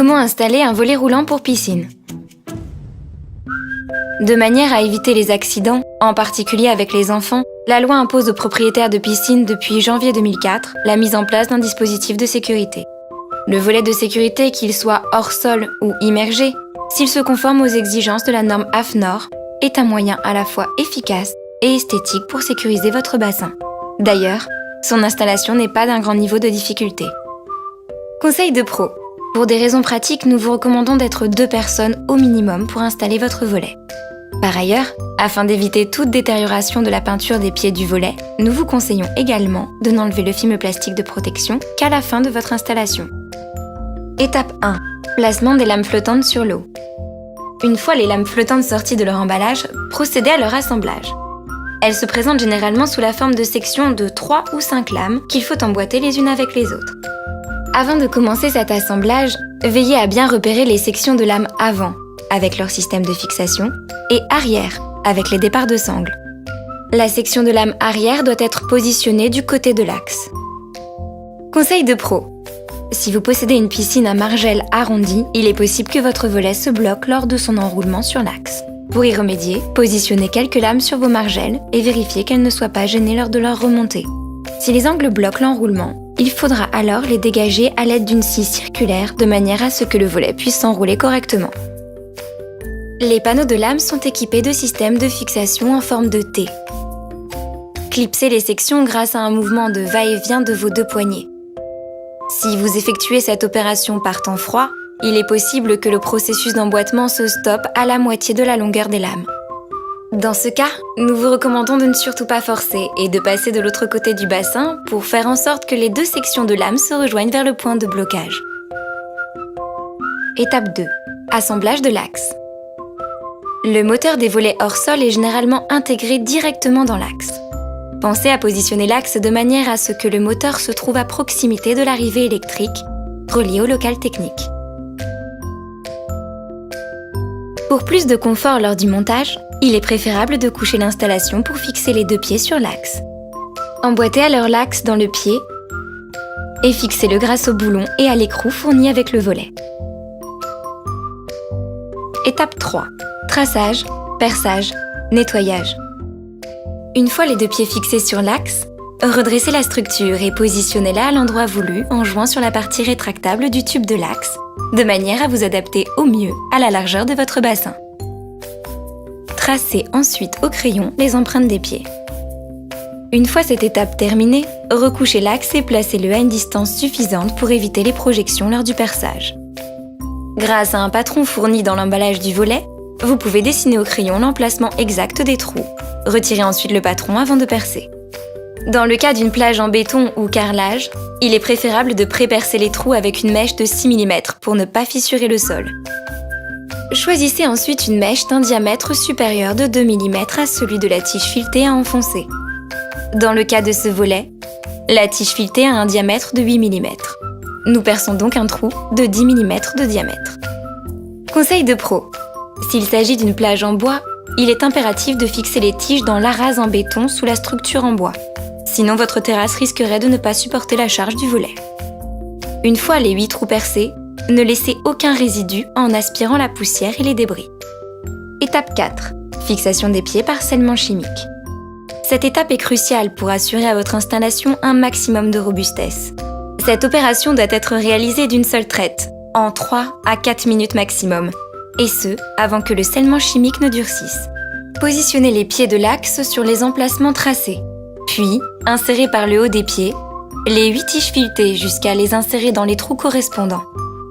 Comment installer un volet roulant pour piscine? De manière à éviter les accidents, en particulier avec les enfants, la loi impose aux propriétaires de piscines depuis janvier 2004 la mise en place d'un dispositif de sécurité. Le volet de sécurité, qu'il soit hors sol ou immergé, s'il se conforme aux exigences de la norme AFNOR, est un moyen à la fois efficace et esthétique pour sécuriser votre bassin. D'ailleurs, son installation n'est pas d'un grand niveau de difficulté. Conseil de pro. Pour des raisons pratiques, nous vous recommandons d'être 2 personnes au minimum pour installer votre volet. Par ailleurs, afin d'éviter toute détérioration de la peinture des pieds du volet, nous vous conseillons également de n'enlever le film plastique de protection qu'à la fin de votre installation. Étape 1. Placement des lames flottantes sur l'eau. Une fois les lames flottantes sorties de leur emballage, procédez à leur assemblage. Elles se présentent généralement sous la forme de sections de 3 ou 5 lames qu'il faut emboîter les unes avec les autres. Avant de commencer cet assemblage, veillez à bien repérer les sections de lames avant, avec leur système de fixation, et arrière, avec les départs de sangle. La section de lame arrière doit être positionnée du côté de l'axe. Conseil de pro. Si vous possédez une piscine à margelle arrondie, il est possible que votre volet se bloque lors de son enroulement sur l'axe. Pour y remédier, positionnez quelques lames sur vos margelles et vérifiez qu'elles ne soient pas gênées lors de leur remontée. Si les angles bloquent l'enroulement, il faudra alors les dégager à l'aide d'une scie circulaire de manière à ce que le volet puisse s'enrouler correctement. Les panneaux de lames sont équipés de systèmes de fixation en forme de T. Clipsez les sections grâce à un mouvement de va-et-vient de vos 2 poignets. Si vous effectuez cette opération par temps froid, il est possible que le processus d'emboîtement se stoppe à la moitié de la longueur des lames. Dans ce cas, nous vous recommandons de ne surtout pas forcer et de passer de l'autre côté du bassin pour faire en sorte que les 2 sections de lames se rejoignent vers le point de blocage. Étape 2. Assemblage de l'axe. Le moteur des volets hors sol est généralement intégré directement dans l'axe. Pensez à positionner l'axe de manière à ce que le moteur se trouve à proximité de l'arrivée électrique, reliée au local technique. Pour plus de confort lors du montage, il est préférable de coucher l'installation pour fixer les 2 pieds sur l'axe. Emboîtez alors l'axe dans le pied et fixez-le grâce au boulon et à l'écrou fourni avec le volet. Étape 3. Traçage, perçage, nettoyage. Une fois les 2 pieds fixés sur l'axe, redressez la structure et positionnez-la à l'endroit voulu en jouant sur la partie rétractable du tube de l'axe, de manière à vous adapter au mieux à la largeur de votre bassin. Tracez ensuite au crayon les empreintes des pieds. Une fois cette étape terminée, recouchez l'axe et placez-le à une distance suffisante pour éviter les projections lors du perçage. Grâce à un patron fourni dans l'emballage du volet, vous pouvez dessiner au crayon l'emplacement exact des trous. Retirez ensuite le patron avant de percer. Dans le cas d'une plage en béton ou carrelage, il est préférable de pré-percer les trous avec une mèche de 6 mm pour ne pas fissurer le sol. Choisissez ensuite une mèche d'un diamètre supérieur de 2 mm à celui de la tige filetée à enfoncer. Dans le cas de ce volet, la tige filetée a un diamètre de 8 mm. Nous perçons donc un trou de 10 mm de diamètre. Conseil de pro. S'il s'agit d'une plage en bois, il est impératif de fixer les tiges dans l'arase en béton sous la structure en bois. Sinon, votre terrasse risquerait de ne pas supporter la charge du volet. Une fois les 8 trous percés, ne laissez aucun résidu en aspirant la poussière et les débris. Étape 4. Fixation des pieds par scellement chimique. Cette étape est cruciale pour assurer à votre installation un maximum de robustesse. Cette opération doit être réalisée d'une seule traite, en 3 à 4 minutes maximum, et ce, avant que le scellement chimique ne durcisse. Positionnez les pieds de l'axe sur les emplacements tracés, puis insérez par le haut des pieds les 8 tiges filetées jusqu'à les insérer dans les trous correspondants.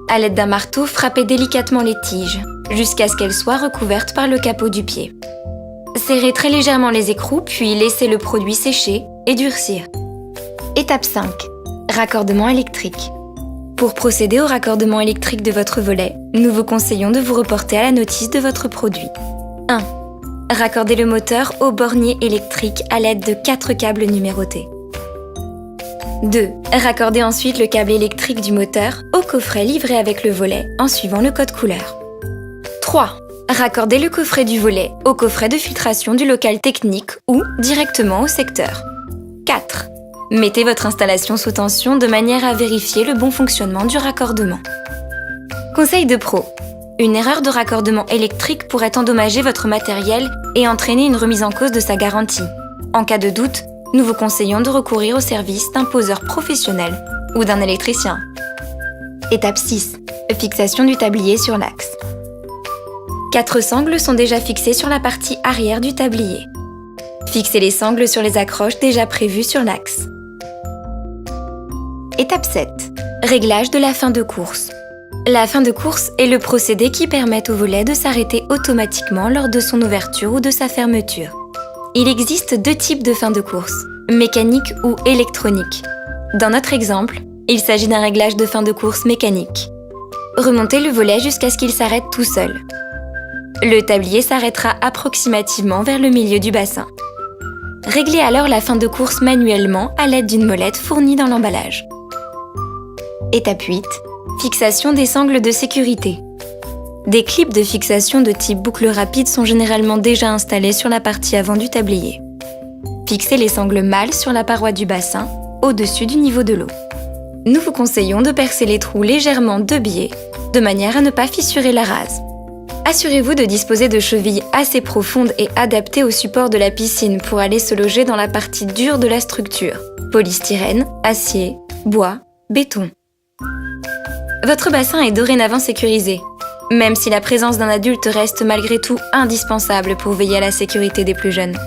À l'aide d'un marteau, frappez délicatement les tiges, jusqu'à ce qu'elles soient recouvertes par le capot du pied. Serrez très légèrement les écrous, puis laissez le produit sécher et durcir. Étape 5. Raccordement électrique. Pour procéder au raccordement électrique de votre volet, nous vous conseillons de vous reporter à la notice de votre produit. 1. Raccordez le moteur au bornier électrique à l'aide de 4 câbles numérotés. 2. Raccordez ensuite le câble électrique du moteur au coffret livré avec le volet en suivant le code couleur. 3. Raccordez le coffret du volet au coffret de filtration du local technique ou directement au secteur. 4. Mettez votre installation sous tension de manière à vérifier le bon fonctionnement du raccordement. Conseil de pro. Une erreur de raccordement électrique pourrait endommager votre matériel et entraîner une remise en cause de sa garantie. En cas de doute, nous vous conseillons de recourir au service d'un poseur professionnel ou d'un électricien. Étape 6. Fixation du tablier sur l'axe. 4 sangles sont déjà fixées sur la partie arrière du tablier. Fixez les sangles sur les accroches déjà prévues sur l'axe. Étape 7. Réglage de la fin de course. La fin de course est le procédé qui permet au volet de s'arrêter automatiquement lors de son ouverture ou de sa fermeture. Il existe 2 types de fin de course, mécanique ou électronique. Dans notre exemple, il s'agit d'un réglage de fin de course mécanique. Remontez le volet jusqu'à ce qu'il s'arrête tout seul. Le tablier s'arrêtera approximativement vers le milieu du bassin. Réglez alors la fin de course manuellement à l'aide d'une molette fournie dans l'emballage. Étape 8. Fixation des sangles de sécurité. Des clips de fixation de type boucle rapide sont généralement déjà installés sur la partie avant du tablier. Fixez les sangles mâles sur la paroi du bassin, au-dessus du niveau de l'eau. Nous vous conseillons de percer les trous légèrement de biais, de manière à ne pas fissurer la rase. Assurez-vous de disposer de chevilles assez profondes et adaptées au support de la piscine pour aller se loger dans la partie dure de la structure. Polystyrène, acier, bois, béton. Votre bassin est dorénavant sécurisé, même si la présence d'un adulte reste malgré tout indispensable pour veiller à la sécurité des plus jeunes.